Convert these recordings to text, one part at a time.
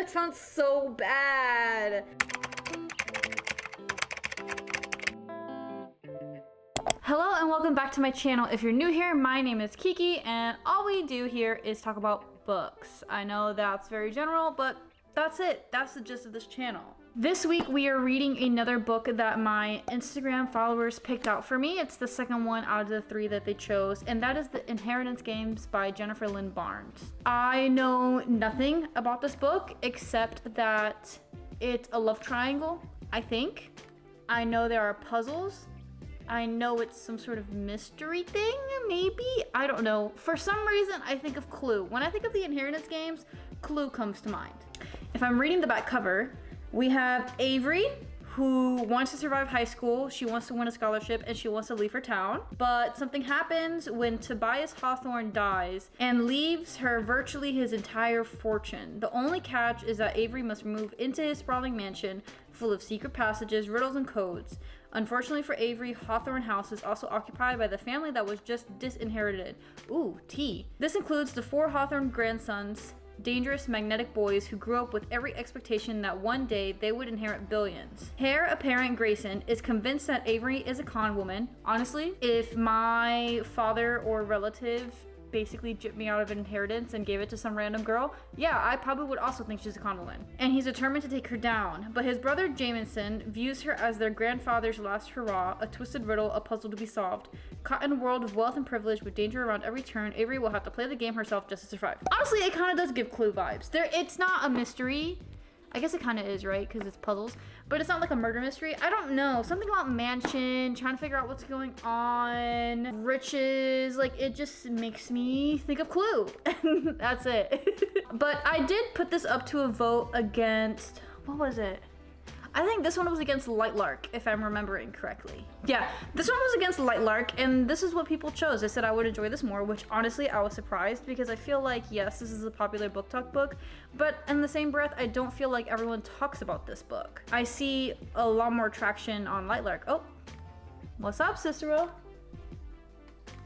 That sounds so bad. Hello and welcome back to my channel. If you're new here, my name is Kiki and all we do here is talk about books. I know that's very general, but that's it. That's the gist of this channel. This week we are reading another book that my Instagram followers picked out for me. It's the second one out of the 3 that they chose, and that is The Inheritance Games by Jennifer Lynn Barnes. I know nothing about this book except that it's a love triangle, I think. I know there are puzzles. I know it's some sort of mystery thing, maybe? I don't know. For some reason, I think of Clue. When I think of the Inheritance Games, Clue comes to mind. If I'm reading the back cover, we have Avery, who wants to survive high school. She wants to win a scholarship and she wants to leave her town. But something happens when Tobias Hawthorne dies and leaves her virtually his entire fortune. The only catch is that Avery must move into his sprawling mansion full of secret passages, riddles, and codes. Unfortunately for Avery, Hawthorne House is also occupied by the family that was just disinherited. Ooh, tea. This includes the 4 Hawthorne grandsons, dangerous magnetic boys who grew up with every expectation that one day they would inherit billions. Heir apparent Grayson is convinced that Avery is a con woman. Honestly, if my father or relative basically gypped me out of an inheritance and gave it to some random girl, yeah, I probably would also think she's a con woman. And he's determined to take her down, but his brother Jamison views her as their grandfather's last hurrah, a twisted riddle, a puzzle to be solved. Caught in a world of wealth and privilege with danger around every turn, Avery will have to play the game herself just to survive. Honestly, it kind of does give Clue vibes. It's not a mystery. I guess it kind of is, right? Because it's puzzles. But it's not like a murder mystery. I don't know. Something about mansion, trying to figure out what's going on, riches. Like, it just makes me think of Clue. That's it. But I did put this up to a vote against, what was it? I think this one was against Lightlark, if I'm remembering correctly. Yeah, this one was against Lightlark, and this is what people chose. I said I would enjoy this more, which honestly, I was surprised because I feel like, yes, this is a popular BookTok book, but in the same breath, I don't feel like everyone talks about this book. I see a lot more traction on Lightlark. Oh, what's up, Cicero?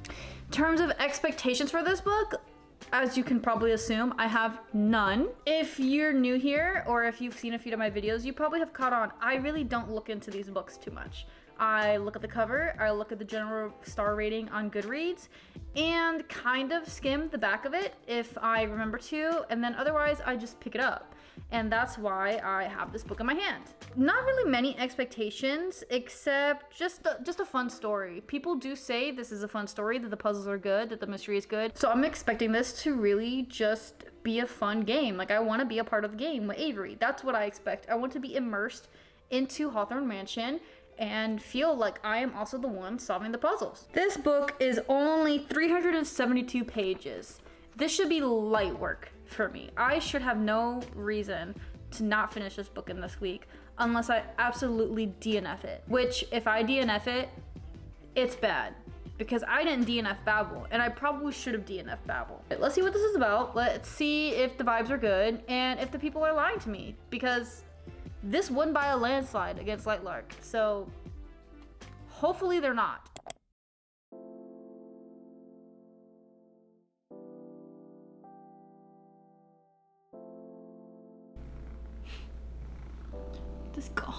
In terms of expectations for this book, as you can probably assume, I have none. If you're new here, or if you've seen a few of my videos, you probably have caught on. I really don't look into these books too much. I look at the cover, I look at the general star rating on Goodreads, and kind of skim the back of it if I remember to, and then otherwise I just pick it up. And that's why I have this book in my hand. Not really many expectations, except just a fun story. People do say this is a fun story, that the puzzles are good, that the mystery is good. So I'm expecting this to really just be a fun game. Like, I want to be a part of the game with Avery. That's what I expect. I want to be immersed into Hawthorne Mansion and feel like I am also the one solving the puzzles. This book is only 372 pages. This should be light work for me. I should have no reason to not finish this book in this week unless I absolutely DNF it. Which, if I DNF it, it's bad. Because I didn't DNF Babel, and I probably should have DNF Babel. Let's see what this is about. Let's see if the vibes are good and if the people are lying to me, because this won by a landslide against Lightlark, so hopefully they're not. This guy.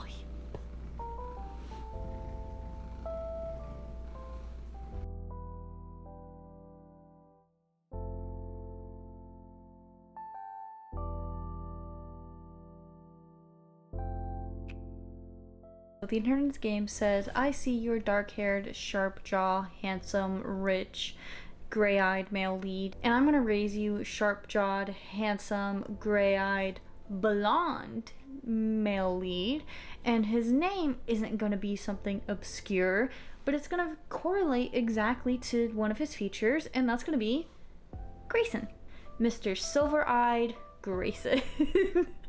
The Inheritance Game says, I see your dark-haired, sharp-jaw, handsome, rich, gray-eyed male lead, and I'm gonna raise you sharp-jawed, handsome, gray-eyed, blonde male lead, and his name isn't gonna be something obscure, but it's gonna correlate exactly to one of his features, and that's gonna be Grayson. Mr. Silver-eyed Grayson.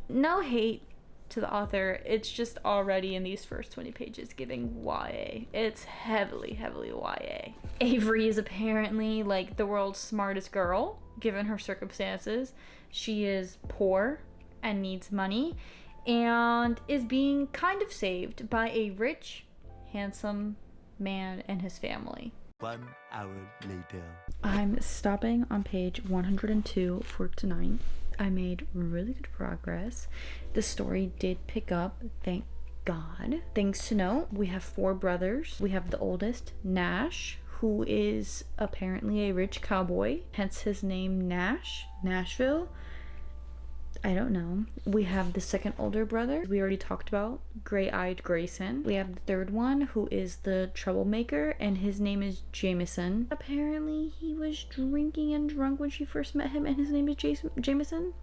No hate to the author, it's just already in these first 20 pages giving YA. It's heavily YA. Avery is apparently like the world's smartest girl, given her circumstances. She is poor and needs money and is being kind of saved by a rich, handsome man and his family. 1 hour later. I'm stopping on page 102 for tonight. I made really good progress. The story did pick up, thank God. Things to note, we have 4 brothers. We have the oldest, Nash, who is apparently a rich cowboy, hence his name Nash, Nashville. I don't know. We have the second older brother, we already talked about, gray-eyed Grayson. We have the third one, who is the troublemaker, and his name is Jameson. Apparently he was drinking and drunk when she first met him, and his name is Jameson.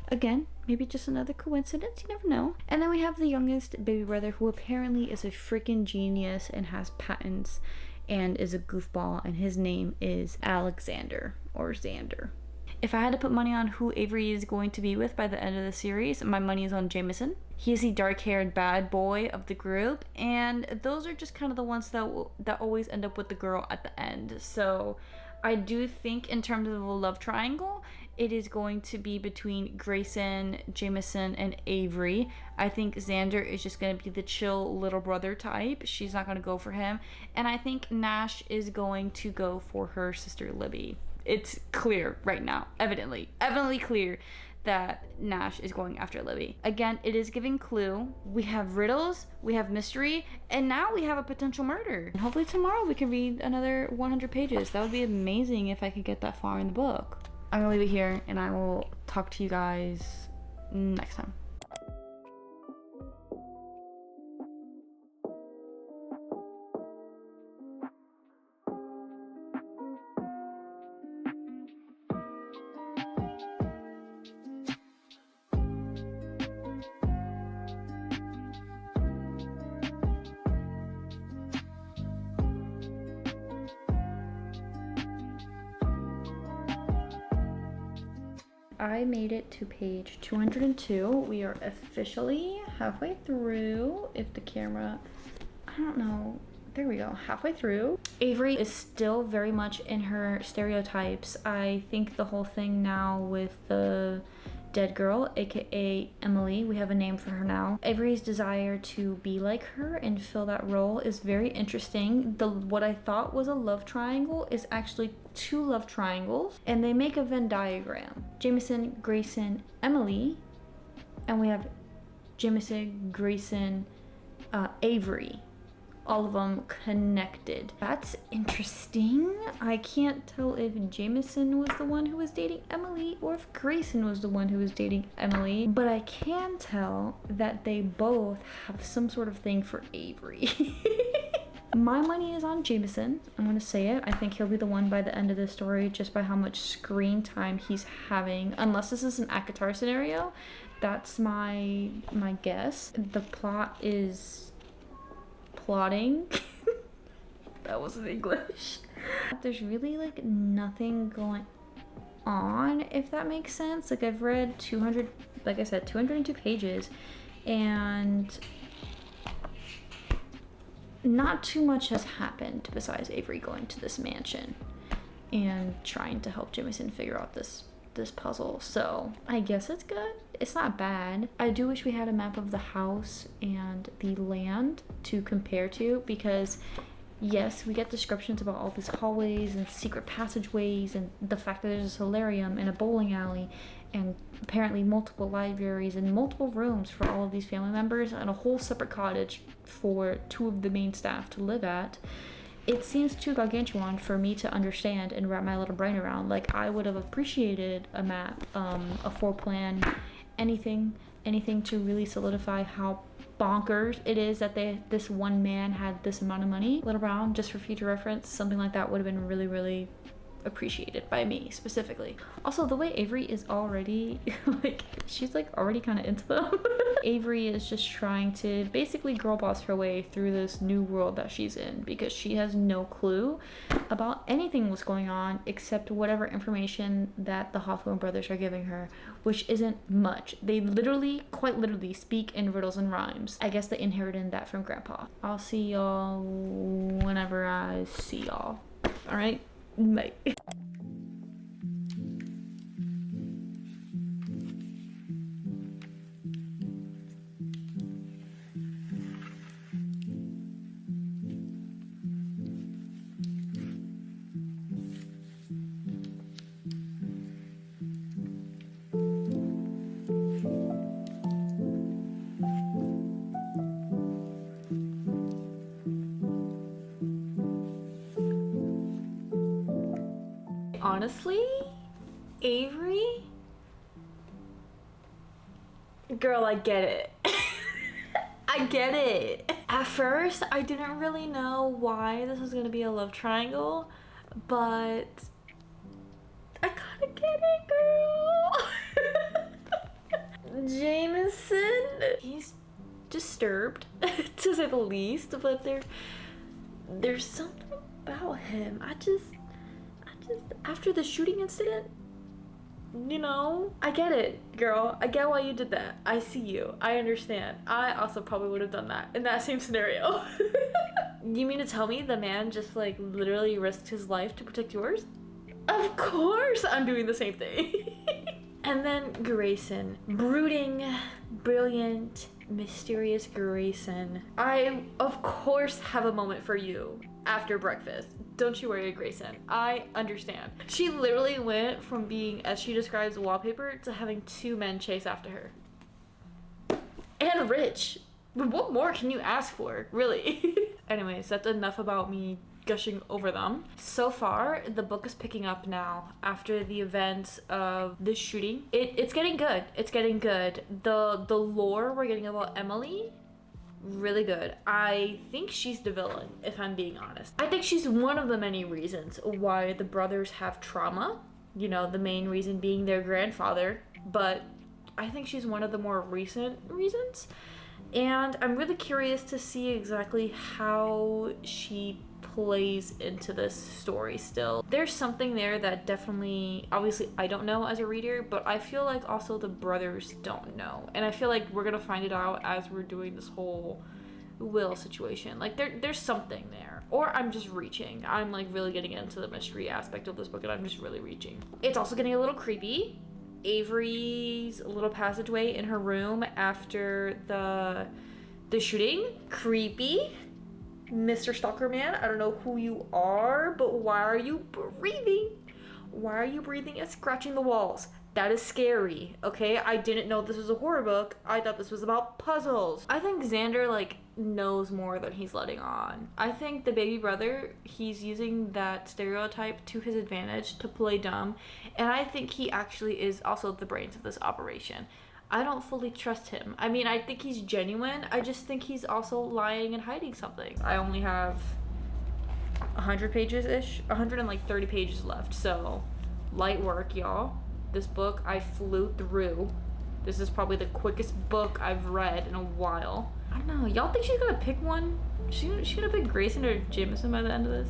Again, maybe just another coincidence, you never know. And then we have the youngest baby brother, who apparently is a freaking genius and has patents and is a goofball, and his name is Alexander, or Xander. If I had to put money on who Avery is going to be with by the end of the series, my money is on Jameson. He is the dark-haired bad boy of the group, and those are just kind of the ones that always end up with the girl at the end. So I do think in terms of a love triangle, it is going to be between Grayson, Jameson, and Avery. I think Xander is just going to be the chill little brother type. She's not going to go for him. And I think Nash is going to go for her sister Libby. It's clear right now, evidently clear that Nash is going after Libby. Again, it is giving clue. We have riddles, we have mystery, and now we have a potential murder. And hopefully tomorrow we can read another 100 pages. That would be amazing if I could get that far in the book. I'm gonna leave it here, and I will talk to you guys next time. I made it to page 202. We are officially halfway through. If the camera, I don't know. There we go, halfway through. Avery is still very much in her stereotypes. I think the whole thing now with the dead girl, aka Emily, we have a name for her now. Avery's desire to be like her and fill that role is very interesting. What I thought was a love triangle is actually 2 love triangles, and they make a Venn diagram. Jameson, Grayson, Emily, and we have Jameson, Grayson, Avery. All of them connected. That's interesting. I can't tell if Jameson was the one who was dating Emily or if Grayson was the one who was dating Emily, but I can tell that they both have some sort of thing for Avery. My money is on Jameson. I'm gonna say it. I think he'll be the one by the end of the story, just by how much screen time he's having. Unless this is an ACOTAR scenario, that's my guess. The plot is plotting. That wasn't English. There's really like nothing going on, if that makes sense. Like I've read 200, like I said, 202 pages, and not too much has happened besides Avery going to this mansion and trying to help Jameson figure out this puzzle. So I guess it's good. It's not bad. I do wish we had a map of the house and the land to compare to, because yes, we get descriptions about all these hallways and secret passageways and the fact that there's a solarium and a bowling alley and apparently multiple libraries and multiple rooms for all of these family members and a whole separate cottage for 2 of the main staff to live at. It seems too gargantuan for me to understand and wrap my little brain around. Like, I would have appreciated a map, a floor plan, anything to really solidify how bonkers it is that this one man had this amount of money. Little Brown, just for future reference, something like that would have been really, really appreciated by me specifically. Also, the way Avery is already like, she's like already kind of into them. Avery is just trying to basically girl boss her way through this new world that she's in, because she has no clue about anything what's going on except whatever information that the Hawthorne brothers are giving her, which isn't much. They literally, quite literally, speak in riddles and rhymes. I guess they inherited that from Grandpa. I'll see y'all whenever I see y'all. All right? Bye. honestly, Avery, girl, I get it. I get it. At first, I didn't really know why this was gonna be a love triangle, but I kinda get it, girl. Jameson, he's disturbed, to say the least, but there's something about him. I just, after the shooting incident, you know, I get it, girl. I get why you did that. I see you. I understand. I also probably would have done that in that same scenario. You mean to tell me the man just like literally risked his life to protect yours? Of course I'm doing the same thing. And then Grayson, brooding, brilliant, mysterious Grayson. I, of course, have a moment for you after breakfast. Don't you worry, Grayson. I understand. She literally went from being, as she describes, wallpaper to having 2 men chase after her. And rich. What more can you ask for, really? Anyways, that's enough about me gushing over them. So far, the book is picking up now after the events of the shooting. It's getting good. It's getting good. The lore we're getting about Emily, really good. I think she's the villain, if I'm being honest. I think she's one of the many reasons why the brothers have trauma. You know, the main reason being their grandfather, but I think she's one of the more recent reasons. And I'm really curious to see exactly how she plays into this story still. There's something there that definitely, obviously I don't know as a reader, but I feel like also the brothers don't know. And I feel like we're gonna find it out as we're doing this whole will situation. Like there's something there. Or I'm just reaching. I'm like really getting into the mystery aspect of this book and I'm just really reaching. It's also getting a little creepy. Avery's little passageway in her room after the shooting. Creepy. Mr. Stalker Man, I don't know who you are, but why are you breathing? Why are you breathing and scratching the walls? That is scary, okay? I didn't know this was a horror book. I thought this was about puzzles. I think Xander, like, knows more than he's letting on. I think the baby brother, he's using that stereotype to his advantage to play dumb, and I think he actually is also the brains of this operation. I don't fully trust him. I mean, I think he's genuine. I just think he's also lying and hiding something. I only have 100 pages-ish, 130 pages left, so light work, y'all. This book I flew through. This is probably the quickest book I've read in a while. I don't know, y'all think she's gonna pick one? She gonna pick Grayson or Jameson by the end of this?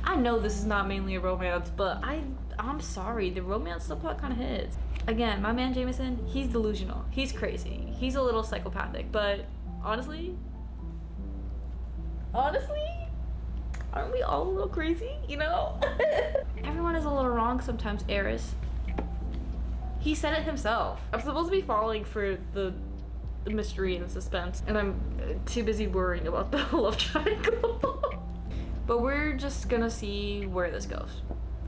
I know this is not mainly a romance, but I'm sorry, the romance subplot kind of hits. Again, my man Jameson, he's delusional. He's crazy. He's a little psychopathic, but honestly, aren't we all a little crazy, you know? Everyone is a little wrong sometimes, Eris. He said it himself. I'm supposed to be falling for the mystery and the suspense, and I'm too busy worrying about the love triangle. But we're just gonna see where this goes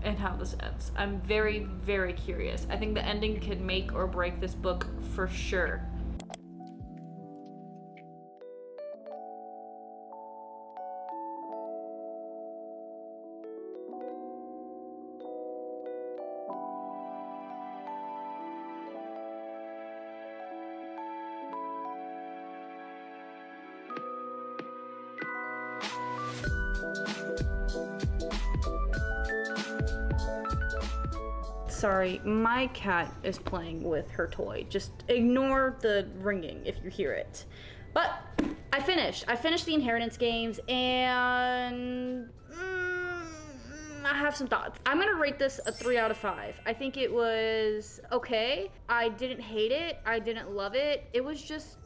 and how this ends. I'm very, very curious. I think the ending can make or break this book for sure. Sorry, my cat is playing with her toy. Just ignore the ringing if you hear it. But I finished the Inheritance games, and I have some thoughts. I'm gonna rate this a 3 out of 5. I think it was okay. I didn't hate it. I didn't love it. It was just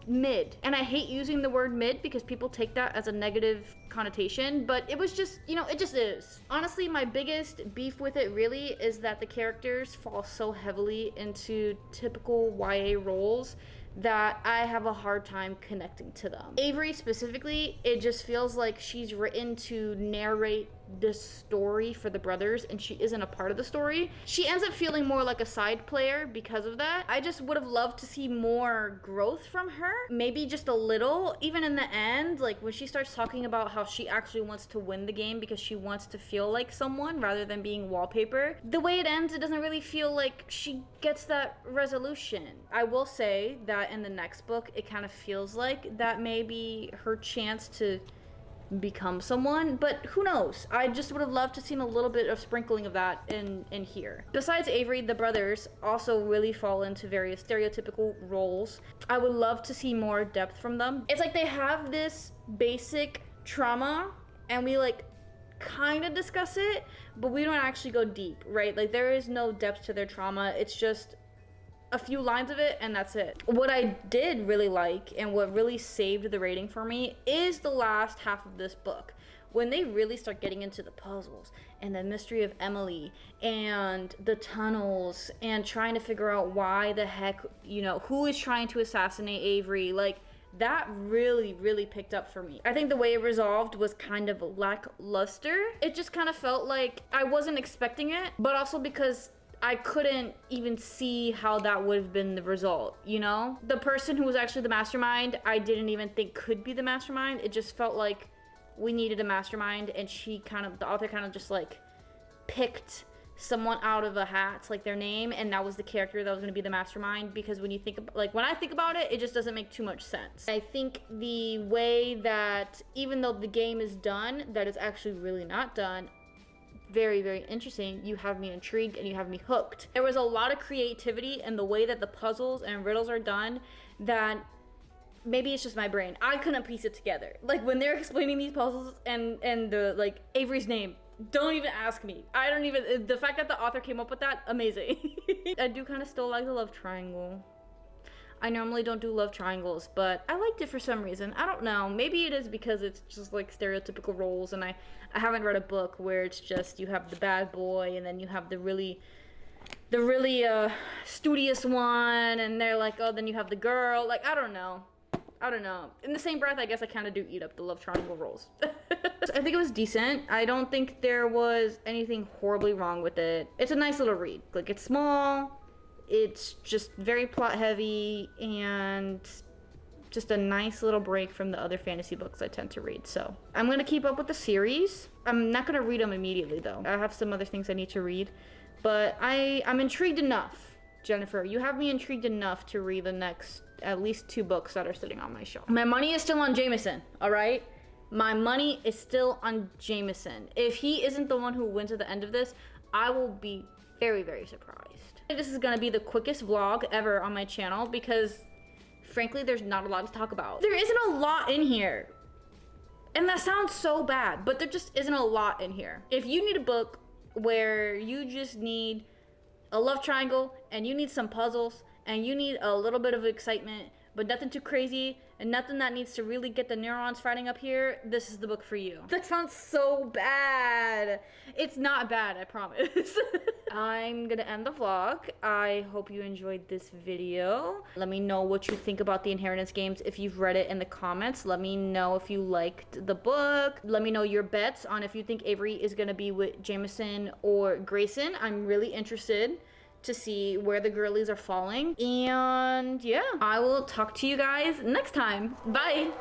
mid. And I hate using the word mid because people take that as a negative connotation, but it was just, you know, it just is. Honestly, my biggest beef with it really is that the characters fall so heavily into typical YA roles that I have a hard time connecting to them. Avery specifically, it just feels like she's written to narrate this story for the brothers and she isn't a part of the story. She ends up feeling more like a side player because of that. I just would have loved to see more growth from her. Maybe just a little, even in the end, like when she starts talking about how she actually wants to win the game because she wants to feel like someone rather than being wallpaper. The way it ends, it doesn't really feel like she gets that resolution. I will say that in the next book, it kind of feels like that may be her chance to become someone, but who knows? I just would have loved to seen a little bit of sprinkling of that in here. Besides Avery, the brothers also really fall into various stereotypical roles. I would love to see more depth from them. It's like they have this basic trauma and we like kind of discuss it, but we don't actually go deep, right? Like there is no depth to their trauma. It's just a few lines of it and that's it. What I did really like and what really saved the rating for me is the last half of this book. When they really start getting into the puzzles and the mystery of Emily and the tunnels and trying to figure out why the heck, you know, who is trying to assassinate Avery, like that really picked up for me. I think the way it resolved was kind of lackluster. It just kind of felt like I wasn't expecting it, but also because I couldn't even see how that would have been the result, you know? The person who was actually the mastermind, I didn't even think could be the mastermind. It just felt like we needed a mastermind and the author kind of just like picked someone out of a hat, like their name, and that was the character that was gonna be the mastermind, because when you think about, like when I think about it, it just doesn't make too much sense. I think the way that, even though the game is done, that is actually really not done, very interesting. You have me intrigued and you have me hooked. There was a lot of creativity in the way that the puzzles and riddles are done that maybe it's just my brain. I couldn't piece it together. Like when they're explaining these puzzles and the like Avery's name, don't even ask me. I don't even, the fact that the author came up with that, amazing. I do kind of still like the love triangle. I normally don't do love triangles, but I liked it for some reason. I don't know. Maybe it is because it's just like stereotypical roles, and I haven't read a book where it's just you have the bad boy and then you have the really studious one, and they're like, oh, then you have the girl. Like, I don't know. In the same breath, I guess I kind of do eat up the love triangle roles. I think it was decent. I don't think there was anything horribly wrong with it. It's a nice little read. Like, it's small. It's just very plot heavy and just a nice little break from the other fantasy books I tend to read. So I'm gonna keep up with the series. I'm not gonna read them immediately though. I have some other things I need to read, but I'm intrigued enough. Jennifer, you have me intrigued enough to read the next at least 2 books that are sitting on my shelf. My money is still on Jameson, all right? My money is still on Jameson. If he isn't the one who wins at the end of this, I will be very surprised. This is gonna be the quickest vlog ever on my channel because frankly, there's not a lot to talk about. There isn't a lot in here. And that sounds so bad, but there just isn't a lot in here. If you need a book where you just need a love triangle and you need some puzzles and you need a little bit of excitement, but nothing too crazy and nothing that needs to really get the neurons fighting up here, this is the book for you. That sounds so bad. It's not bad, I promise. I'm gonna end the vlog. I hope you enjoyed this video. Let me know what you think about the Inheritance games if you've read it in the comments. Let me know if you liked the book. Let me know your bets on if you think Avery is gonna be with Jameson or Grayson. I'm really interested to see where the girlies are falling. And yeah, I will talk to you guys next time. Bye.